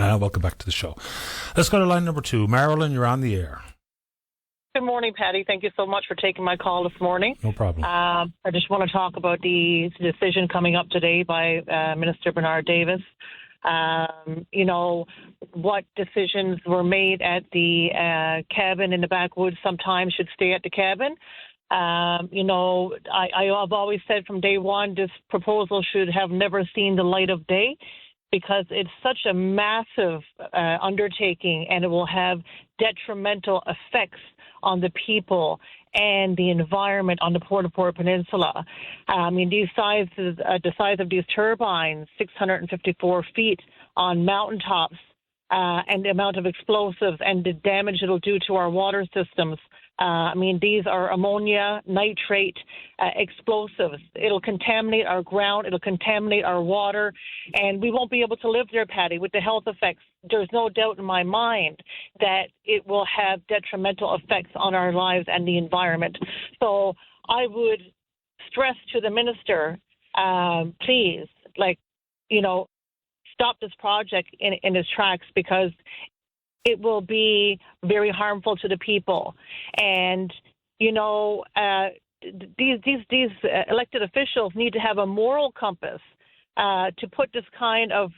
Welcome back to the show. Let's go to line number 2. Marilyn, you're on the air. Good morning, Patty. Thank you so much for taking my call this morning. No problem. I just want to talk about the decision coming up today by Minister Bernard Davis. What decisions were made at the cabin in the backwoods sometimes should stay at the cabin. I've always said from day one, this proposal should have never seen the light of day, because it's such a massive undertaking, and it will have detrimental effects on the people and the environment on the Port-au-Port Peninsula. The size of these turbines, 654 feet on mountaintops, and the amount of explosives and the damage it'll do to our water systems. These are ammonia, nitrate, explosives. It'll contaminate our ground. It'll contaminate our water. And we won't be able to live there, Patty, with the health effects. There's no doubt in my mind that it will have detrimental effects on our lives and the environment. So I would stress to the minister, please, stop this project in its tracks, because it will be very harmful to the people. And, these elected officials need to have a moral compass to put this kind of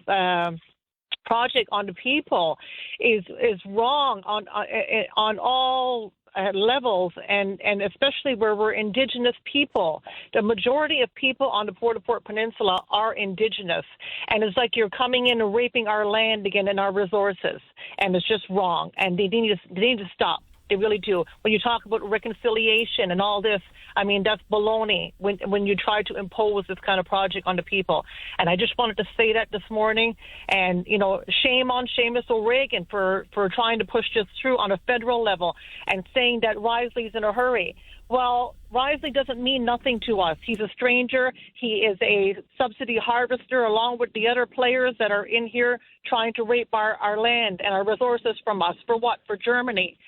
project on the people is wrong on all levels, and especially where we're Indigenous people. The majority of people on the Port-au-Port Peninsula are Indigenous, and it's like you're coming in and raping our land again and our resources, and it's just wrong, and they need to stop. They really do. When you talk about reconciliation and all this, that's baloney when you try to impose this kind of project on the people. And I just wanted to say that this morning. And, shame on Seamus O'Regan for trying to push this through on a federal level and saying that Risley's in a hurry. Well, Risley doesn't mean nothing to us. He's a stranger. He is a subsidy harvester along with the other players that are in here trying to rape our land and our resources from us. For what? For Germany.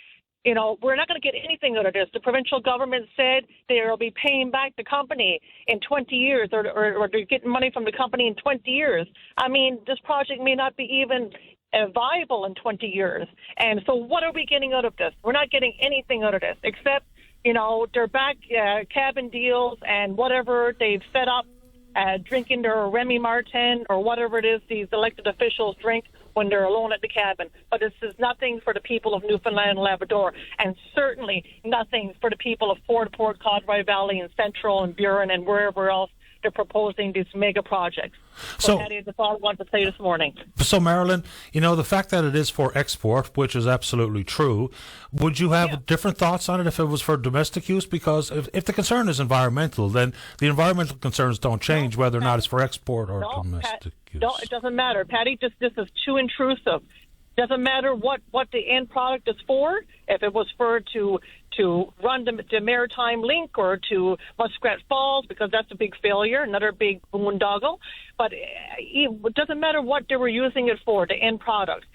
We're not going to get anything out of this. The provincial government said they'll be paying back the company in 20 years, or they're getting money from the company in 20 years. This project may not be even viable in 20 years. And so what are we getting out of this? We're not getting anything out of this, except, their back cabin deals and whatever they've set up, drinking their Remy Martin or whatever it is these elected officials drink when they're alone at the cabin. But this is nothing for the people of Newfoundland and Labrador, and certainly nothing for the people of Port-au-Port, Codroy Valley, and Central and Burin and wherever else they're proposing these mega projects. So that's all I want to say this morning. So, Marilyn, the fact that it is for export, which is absolutely true, would you have different thoughts on it if it was for domestic use? Because if the concern is environmental, then the environmental concerns don't change whether or not it's for export or domestic use. No, it doesn't matter, Patty. This is too intrusive. Doesn't matter what the end product is for. If it was for to run the Maritime Link or to Muskrat Falls, because that's a big failure, another big boondoggle. But it doesn't matter what they were using it for, the end product.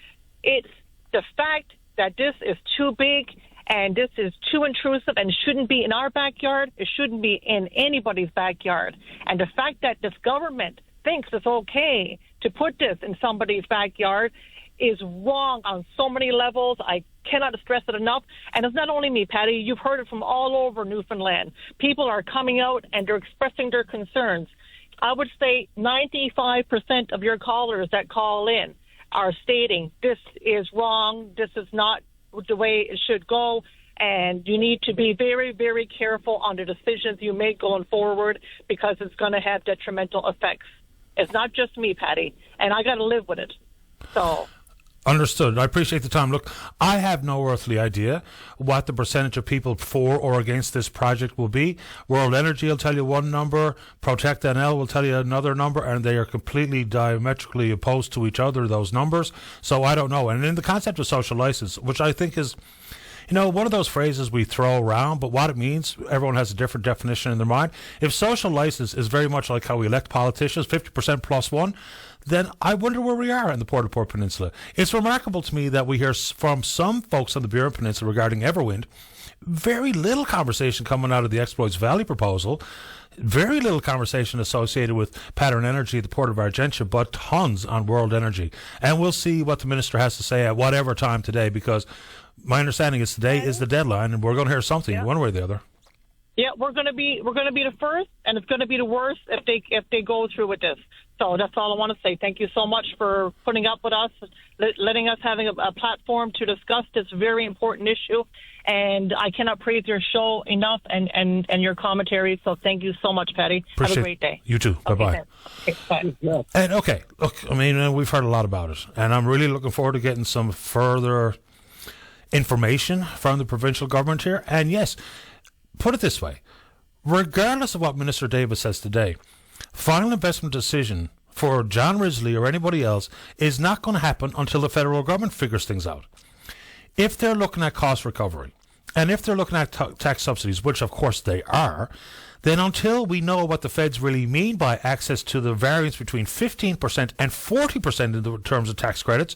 It's the fact that this is too big and this is too intrusive and shouldn't be in our backyard. It shouldn't be in anybody's backyard. And the fact that this government thinks it's okay to put this in somebody's backyard is wrong on so many levels. I cannot stress it enough. And it's not only me, Patty. You've heard it from all over Newfoundland. People are coming out and they're expressing their concerns. I would say 95% of your callers that call in are stating this is wrong, this is not the way it should go, and you need to be very, very careful on the decisions you make going forward, because it's going to have detrimental effects. It's not just me, Patty, and I got to live with it. So... Understood. I appreciate the time. Look, I have no earthly idea what the percentage of people for or against this project will be. World Energy will tell you one number, Protect NL will tell you another number, and they are completely diametrically opposed to each other, those numbers. So I don't know. And in the concept of social license, which I think is You know, one of those phrases we throw around, but what it means, everyone has a different definition in their mind. If social license is very much like how we elect politicians, 50% plus one, then I wonder where we are in the Port-au-Port Peninsula. It's remarkable to me that we hear from some folks on the Burin Peninsula regarding Everwind, very little conversation coming out of the Exploits Valley proposal, very little conversation associated with Pattern Energy, the Port of Argentia, but tons on World Energy. And we'll see what the Minister has to say at whatever time today, because my understanding is today is the deadline, and we're going to hear something one way or the other. Yeah, we're going to be the first, and it's going to be the worst if they go through with this. So that's all I want to say. Thank you so much for putting up with us, letting us having a platform to discuss this very important issue. And I cannot praise your show enough and your commentary. So thank you so much, Patty. Have a great day. You too. Bye-bye. Okay, bye. And look, I mean, we've heard a lot about it, and I'm really looking forward to getting some further information from the provincial government here. And yes, put it this way, regardless of what Minister Davis says today, final investment decision for John Risley or anybody else is not going to happen until the federal government figures things out. If they're looking at cost recovery, and if they're looking at tax subsidies, which of course they are, then until we know what the feds really mean by access to the variance between 15% and 40% in the terms of tax credits,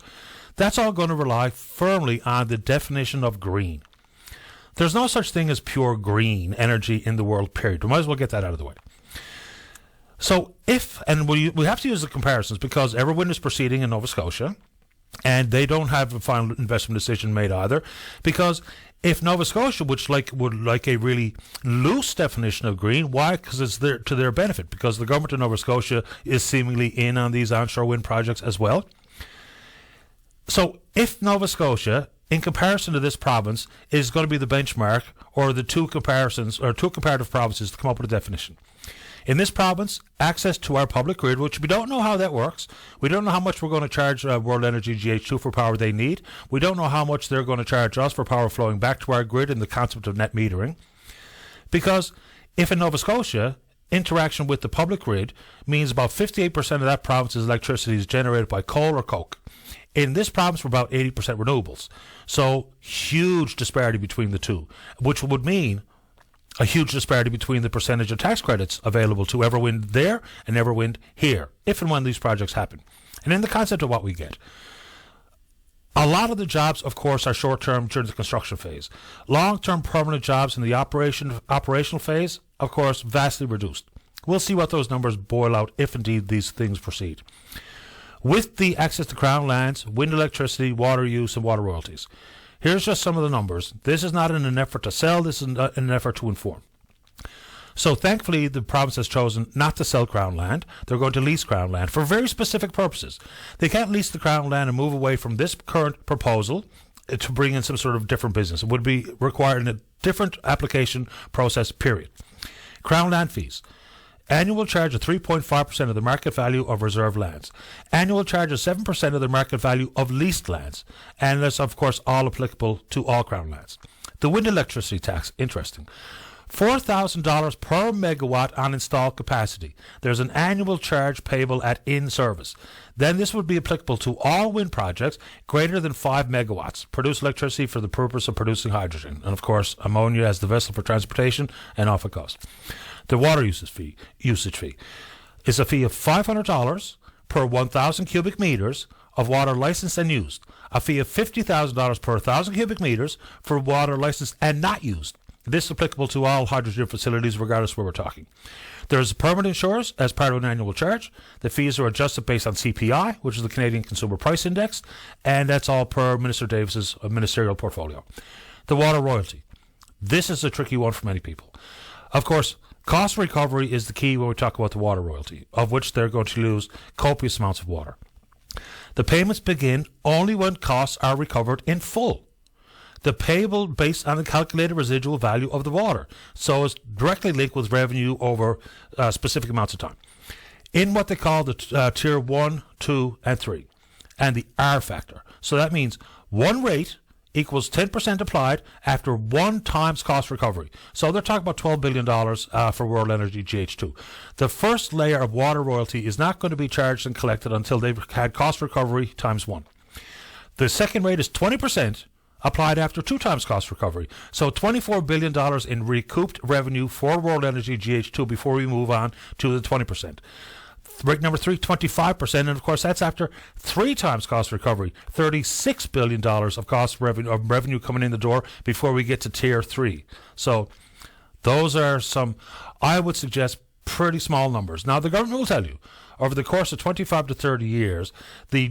that's all going to rely firmly on the definition of green. There's no such thing as pure green energy in the world, period. We might as well get that out of the way. So we have to use the comparisons because Everwind is proceeding in Nova Scotia, and they don't have a final investment decision made either, because if Nova Scotia would like a really loose definition of green, why? Because it's to their benefit, because the government of Nova Scotia is seemingly in on these onshore wind projects as well. So if Nova Scotia, in comparison to this province, is going to be the benchmark, or the two comparative provinces to come up with a definition. In this province, access to our public grid, which we don't know how that works. We don't know how much we're going to charge World Energy GH2 for power they need. We don't know how much they're going to charge us for power flowing back to our grid in the concept of net metering. Because if in Nova Scotia, interaction with the public grid means about 58% of that province's electricity is generated by coal or coke. In this province, we're about 80% renewables. So huge disparity between the two, which would mean a huge disparity between the percentage of tax credits available to Everwind there and Everwind here, if and when these projects happen. And in the concept of what we get, a lot of the jobs, of course, are short-term during the construction phase. Long-term permanent jobs in the operational phase, of course, vastly reduced. We'll see what those numbers boil out if indeed these things proceed. With the access to Crown lands, wind electricity, water use, and water royalties, here's just some of the numbers. This is not in an effort to sell, this is in an effort to inform. So thankfully, the province has chosen not to sell Crown land. They're going to lease Crown land for very specific purposes. They can't lease the Crown land and move away from this current proposal to bring in some sort of different business. It would be required in a different application process, period. Crown land fees. Annual charge of 3.5% of the market value of reserved lands. Annual charge of 7% of the market value of leased lands. And that's, of course, all applicable to all Crown lands. The wind electricity tax, interesting. $4,000 per megawatt on installed capacity. There's an annual charge payable at in-service. Then this would be applicable to all wind projects greater than 5 megawatts. Produce electricity for the purpose of producing hydrogen. And, of course, ammonia as the vessel for transportation, and off it goes. The water usage fee is a fee of $500 per 1,000 cubic meters of water licensed and used. A fee of $50,000 per 1,000 cubic meters for water licensed and not used. This is applicable to all hydrogen facilities, regardless where we're talking. There's permanent insurers as part of an annual charge. The fees are adjusted based on CPI, which is the Canadian Consumer Price Index, and that's all per Minister Davis's ministerial portfolio. The water royalty. This is a tricky one for many people. Of course, cost recovery is the key when we talk about the water royalty, of which they're going to lose copious amounts of water. The payments begin only when costs are recovered in full. The payable based on the calculated residual value of the water. So it's directly linked with revenue over specific amounts of time. In what they call the tier 1, 2, and 3, and the R factor. So that means one rate equals 10% applied after 1 times cost recovery. So they're talking about $12 billion for World Energy GH2. The first layer of water royalty is not going to be charged and collected until they've had cost recovery times 1. The second rate is 20% applied after 2 times cost recovery. So $24 billion in recouped revenue for World Energy GH2 before we move on to the 20%. Rate number 3, 25%, and of course that's after 3 times cost recovery, $36 billion of revenue coming in the door before we get to tier 3. So those are some, I would suggest, pretty small numbers. Now the government will tell you, over the course of 25 to 30 years, the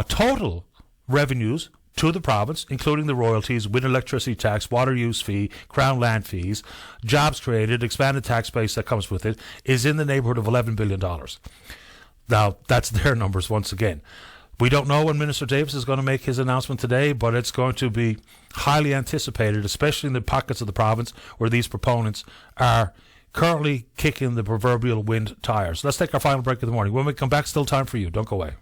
total revenues to the province, including the royalties, wind electricity tax, water use fee, crown land fees, jobs created, expanded tax base that comes with it, is in the neighborhood of $11 billion. Now, that's their numbers once again. We don't know when Minister Davis is going to make his announcement today, but it's going to be highly anticipated, especially in the pockets of the province where these proponents are currently kicking the proverbial wind tires. Let's take our final break of the morning. When we come back, still time for you. Don't go away.